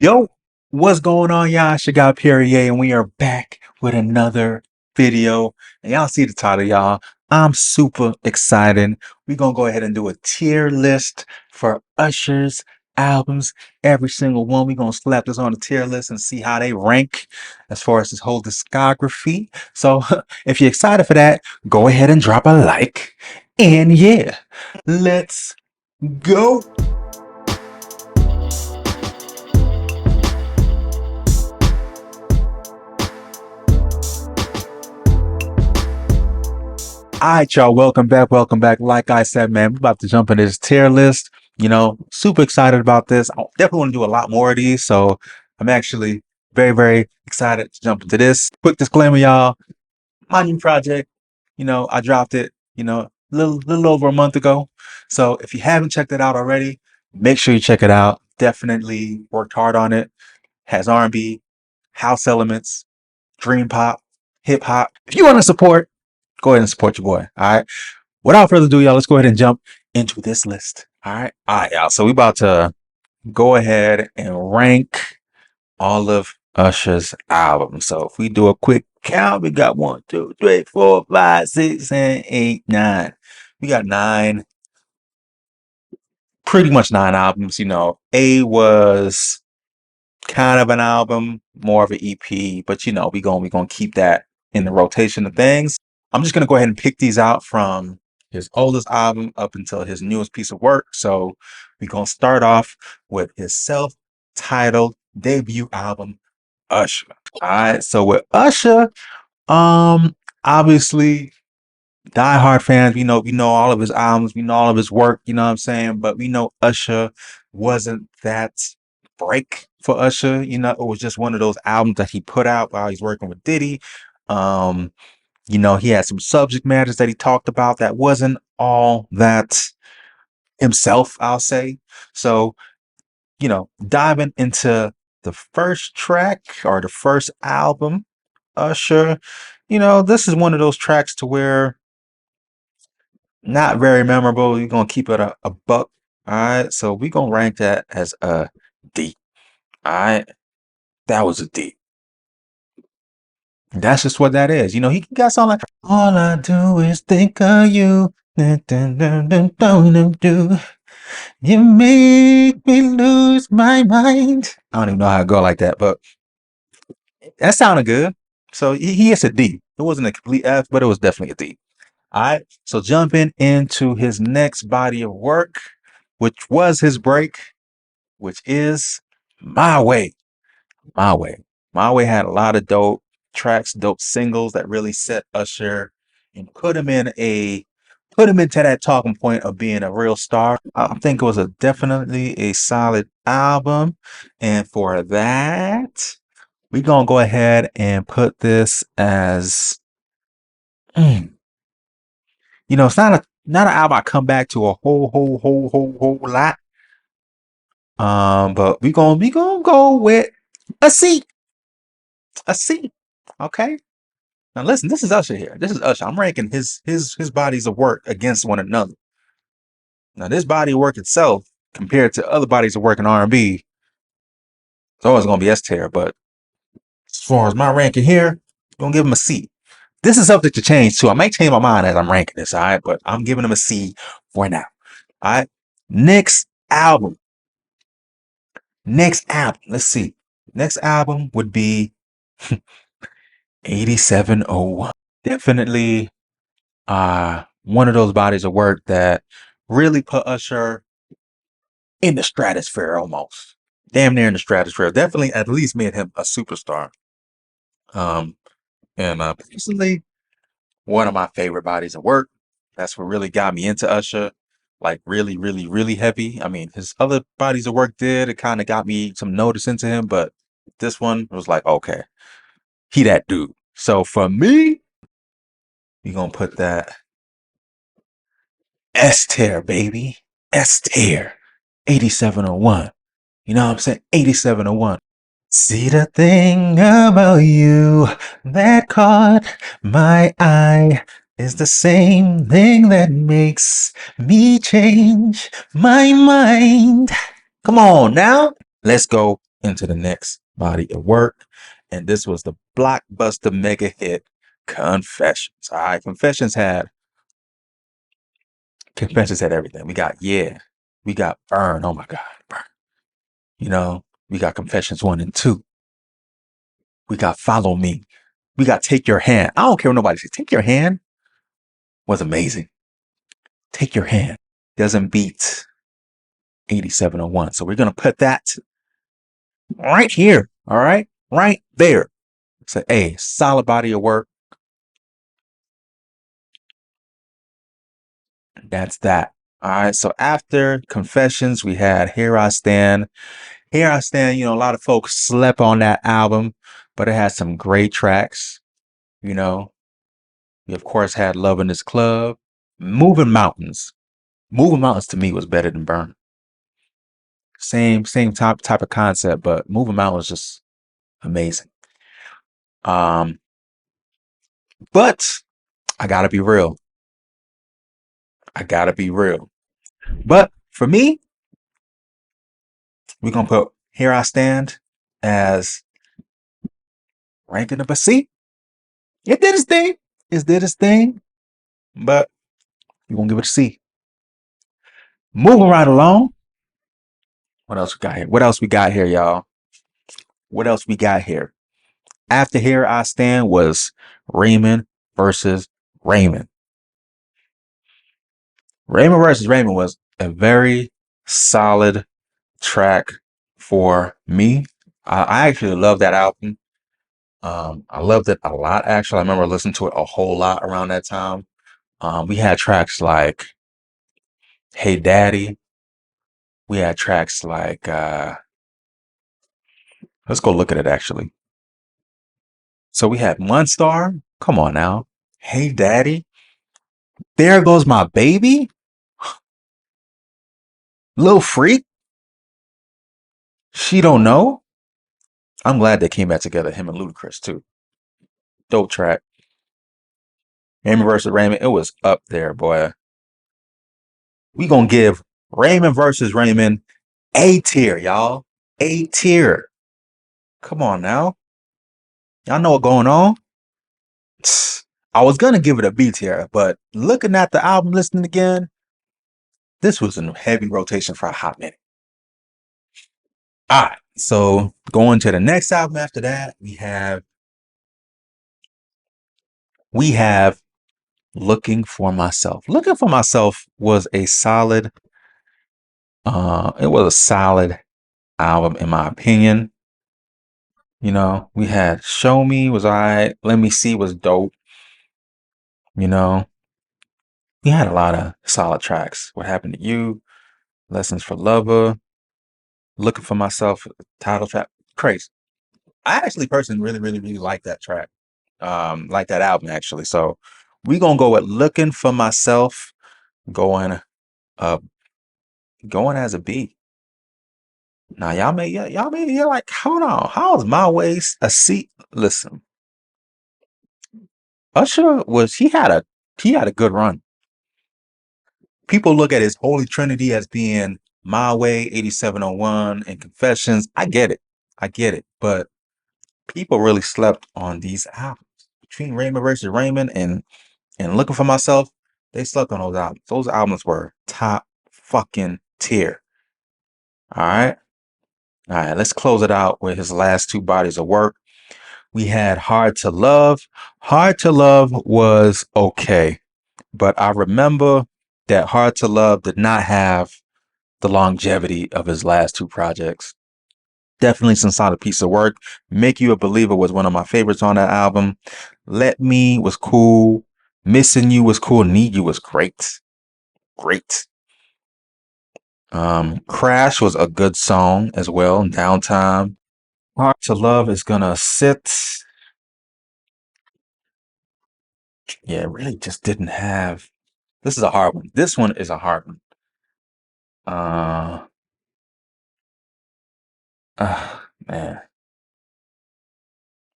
Yo, what's going on, y'all? It's your guy Perrier, and we are back with another video. And y'all see the title, y'all. I'm super excited. We're gonna go ahead and do a tier list for Usher's albums, every single one. We're gonna slap this on a tier list and see how they rank as far as his whole discography. So if you're excited for that, go ahead and drop a like. And yeah, let's go. All right, y'all. Welcome back. Welcome back. Like I said, man, we're about to jump into this tier list. Super excited about this. I definitely want to do a lot more of these. So I'm actually very, very excited to jump into this. Quick disclaimer, y'all. My new project, I dropped it, little over a month ago. So if you haven't checked it out already, make sure you check it out. Definitely worked hard on it. Has R&B, house elements, dream pop, hip hop. If you want to support, go ahead and support your boy. All right. Without further ado, y'all, let's go ahead and jump into this list. All right. All right, y'all. So we about to go ahead and rank all of Usher's albums. So if we do a quick count, we got 1, 2, 3, 4, 5, 6, and 8, 9. We got nine, pretty much nine albums. A was kind of an album, more of an EP, but we gonna keep that in the rotation of things. I'm just gonna go ahead and pick these out from his oldest album up until his newest piece of work. So we're gonna start off with his self-titled debut album, Usher. All right. So with Usher, obviously diehard fans, we know all of his albums, we know all of his work, you know what I'm saying? But we know Usher wasn't that break for Usher. It was just one of those albums that he put out while he's working with Diddy. Um, he had some subject matters that he talked about that wasn't all that himself, I'll say. So, diving into the first track or the first album, Usher, this is one of those tracks to where not very memorable. You're gonna keep it a buck. All right. So we're gonna rank that as a D. All right. That was a D. That's just what that is. He got something like all I do is think of you. Dun, dun, dun, dun, dun, dun, dun. You make me lose my mind. I don't even know how to go like that, but that sounded good. So he is a D. It wasn't a complete F, but it was definitely a D. All right. So jumping into his next body of work, which was his break, which is My Way. My Way. My Way had a lot of dope tracks, dope singles that really set Usher and put him into that talking point of being a real star. I think it was definitely a solid album. And for that, we're gonna go ahead and put this as it's not an album I come back to a whole lot. But we gonna go with a C. A C. Okay. Now listen, this is Usher here. This is Usher. I'm ranking his bodies of work against one another. Now this body of work itself, compared to other bodies of work in R&B, it's always gonna be S tier. But as far as my ranking here, I'm gonna give him a C. This is subject to change too. I might change my mind as I'm ranking this, all right? But I'm giving him a C for now. All right. Next album. Next album. Let's see. Next album would be 8701. Definitely one of those bodies of work that really put Usher in the stratosphere almost. Damn near in the stratosphere. Definitely at least made him a superstar. Um and personally, one of my favorite bodies of work. That's what really got me into Usher. Like really, really, really heavy. I mean, his other bodies of work did. It kind of got me some notice into him, but this one was like, okay, he that dude. So for me, we're gonna put that S tier, baby. S tier. 8701. You know what I'm saying? 8701. See the thing about you that caught my eye is the same thing that makes me change my mind. Come on now. Let's go into the next body of work. And this was the blockbuster mega hit Confessions. All right, Confessions had everything. We got Yeah, we got Burn. Oh my God, Burn. You know, we got Confessions 1 and 2. We got Follow Me. We got Take Your Hand. I don't care what nobody says. Take Your Hand was amazing. Take Your Hand doesn't beat 8701. So we're gonna put that right here. All right, right there. So a solid body of work. That's that. All right. So after Confessions, we had Here I Stand. Here I Stand, a lot of folks slept on that album, but it had some great tracks. You know, we of course had Love in This Club, Moving Mountains. Moving Mountains to me was better than Burn. Same type of concept, but Moving Mountains was just amazing. Um, but I gotta be real. I gotta be real. But for me, we're gonna put Here I Stand as ranking number C. It did its thing. It did its thing, but we're gonna give it a C. Moving right along. What else we got here? What else we got here, y'all? What else we got here? After Here I Stand was Raymond versus Raymond. Raymond versus Raymond was a very solid track for me. I actually love that album. I loved it a lot, actually. I remember listening to it a whole lot around that time. We had tracks like Hey Daddy. We had tracks like let's go look at it actually. So we had One Star. Come on now. Hey Daddy. There Goes My Baby. Lil Freak. She Don't Know. I'm glad they came back together, him and Ludacris too. Dope track. Raymond versus Raymond. It was up there, boy. We gonna give Raymond versus Raymond A tier, y'all. A tier. Come on now. Y'all know what going on? I was gonna give it a B tier, but looking at the album listening again, this was in heavy rotation for a hot minute. All right, so going to the next album after that, we have Looking for Myself. Looking for Myself was a solid. It was a solid album in my opinion. We had Show Me was alright. Let Me See was dope. You know, we had a lot of solid tracks. What Happened to You? Lessons for Lover. Looking for Myself. Title track. Crazy. I actually personally really, really, really like that track. Like that album actually. So we gonna go with Looking for Myself, going uh going as a B. Now you're like, hold on, how is My Ways a C? Listen, Usher was he had a good run. People look at his Holy Trinity as being My Way, 8701, and Confessions. I get it. I get it. But people really slept on these albums. Between Raymond versus Raymond and Looking for Myself, they slept on those albums. Those albums were top fucking tier. All right. All right. Let's close it out with his last two bodies of work. We had Hard to Love. Hard to Love was okay, but I remember that Hard to Love did not have the longevity of his last two projects. Definitely some solid piece of work. Make You a Believer was one of my favorites on that album. Let Me was cool. Missing You was cool. Need You was great. Great. Crash was a good song as well. Downtime. Hard to Love is gonna sit. Yeah, it really just didn't have. This is a hard one. This one is a hard one. Uh, man.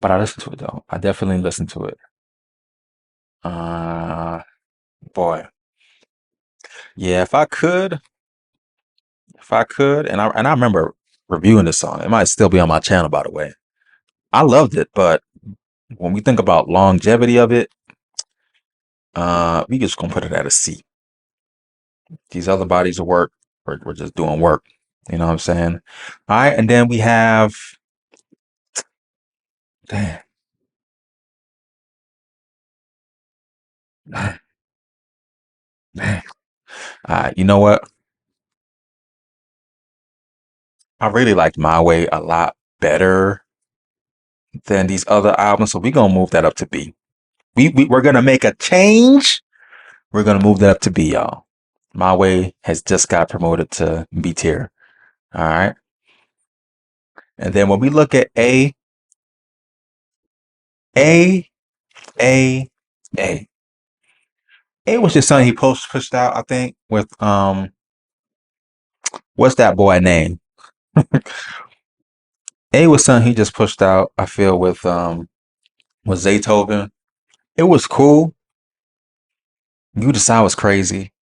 But I listened to it though. I definitely listened to it. Uh, boy. Yeah, if I could, and I remember reviewing this song. It might still be on my channel, by the way. I loved it, but when we think about longevity of it, we just gonna put it at a C. These other bodies of work, we're just doing work. You know what I'm saying? All right, and then we have, damn, man, man. You know what? I really liked My Way a lot better than these other albums, so we're gonna move that up to B. We're gonna make a change. We're gonna move that up to B, y'all. My Way has just got promoted to B tier. All right. And then when we look at A, A, A. A was just something he pushed out, I think, with what's that boy name? A was something he just pushed out, I feel, with Zaytoven. It was cool. You Decide was crazy.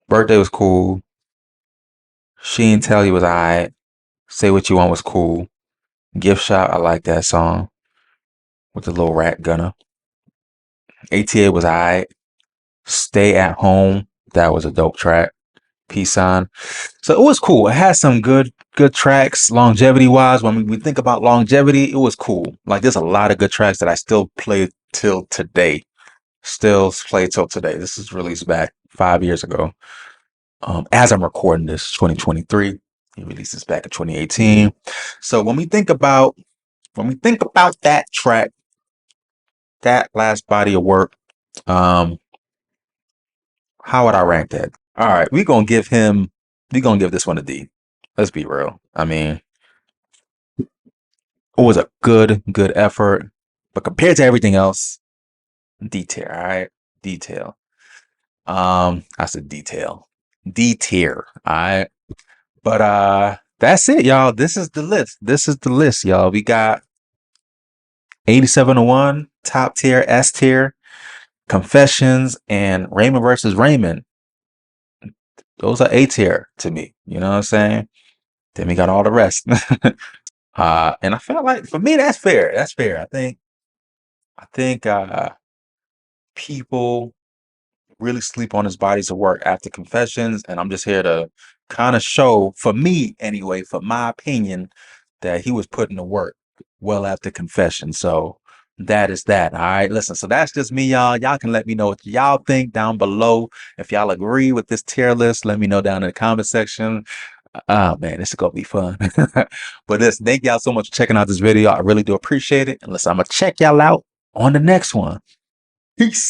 Birthday was cool. She and Tell You was alright. Say What You Want was cool. Gift Shop, I like that song with the little rat gunner. ATA was alright. Stay at Home, that was a dope track. Peace Sign. So it was cool. It had some good tracks longevity wise. When we think about longevity, it was cool. Like there's a lot of good tracks that I still play till today. Still play till today. This is released back 5 years ago. As I'm recording this, 2023. He released this back in 2018. So when we think about that track, that last body of work, um, how would I rank that? All right, we're gonna give this one a D. Let's be real. I mean, it was a good effort, but compared to everything else, detail. All right, detail. I said detail, D tier. All right, but that's it, y'all. This is the list. This is the list, y'all. We got 8701, top tier, S tier, Confessions, and Raymond versus Raymond. Those are A tier to me. You know what I'm saying? Then we got all the rest. And I felt like for me that's fair. That's fair. I think people really sleep on his bodies of work after Confessions, and I'm just here to kind of show, for me anyway, for my opinion, that he was putting the work well after Confession. So that is that. All right, listen. So that's just me, y'all. Y'all can let me know what y'all think down below. If y'all agree with this tier list, let me know down in the comment section. Oh man, this is gonna be fun. But listen, thank y'all so much for checking out this video. I really do appreciate it. And listen, I'm gonna check y'all out on the next one. Peace.